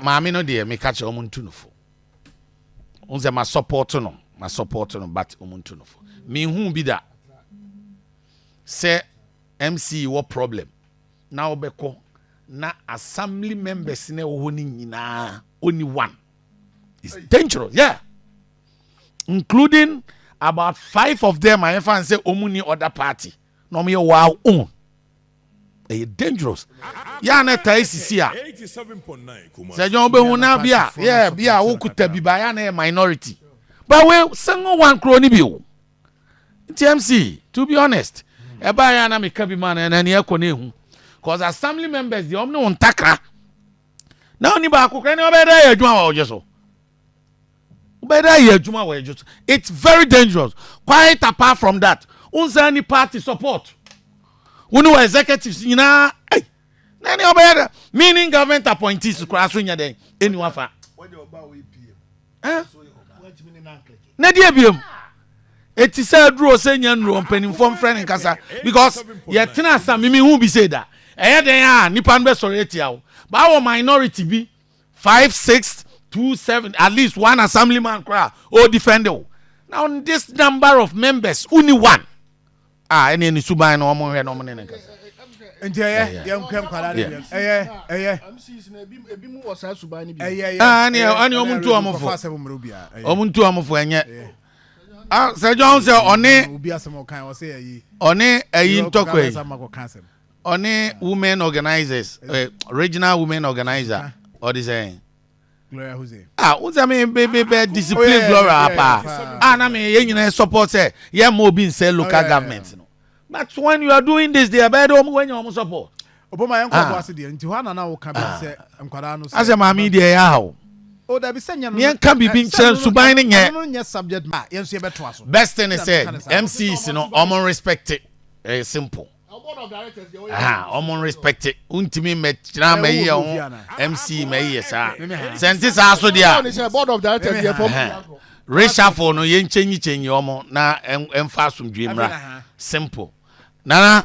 maame no de me catch omuntu no fo unze ma support no but omuntu no fo me hu bi da say MCE what problem now obeko na assembly members na wo ni nyina only one. It's dangerous, yeah. Including about 5 of them I find say omuni other party no me wow own. It's dangerous. Ya na taisisi a 87.9 say John be huna bia yeah bia wo kuta bi ba ya na minority but we single one crony bi o TMC to be honest e ba ya na me ka bi man na ne ekọ na ehu cause assembly members the omni on takra na oni ba akokra ne obeda ya adwuma wa ojeso obeda ya adwuma wa ojeso. It's very dangerous. Quite apart from that unsa any party support unu wa executives nyina eh na ne obeda meaning government appointees kura so nya den anyone fa when you ba we pm so you want me na click na dia biem eti say duro say nya nro mpanimfo friend nkasa because ye tena asam me hu bi say that eh den a nipa no be sorry etia but our minority be 5 6 2 7 at least one assemblyman cry or defender. Now this number of members only one any suban no mo hwe no mo ne nkasa enti yam kwam kwala MCs na ebi mu wasa suban ni bi ani omuntu amofo enye Sir John say obi asem kan o say ayi oni ayi ntokwe oni women organizers regional women organizer or the saying Gloria Jose unza me be discipline Gloria pa na me ye nyina support say ye mo bi in say local government no but when you are doing this they are better when you support Opooman yanko boase de nti ho na wo ka bi say nkwara no say ase ma mi de ya ha o da bi senya no yen ka bibi nchen suban ne nye subject ma yen so ye beto aso best thing is said MCs no omo respect it simple omo respect it untimi me tira me ye ho MC me ye sa senti sa so dia board of directors here from reshuffle no yen chenyi omo na emfa asomdwe mra simple nana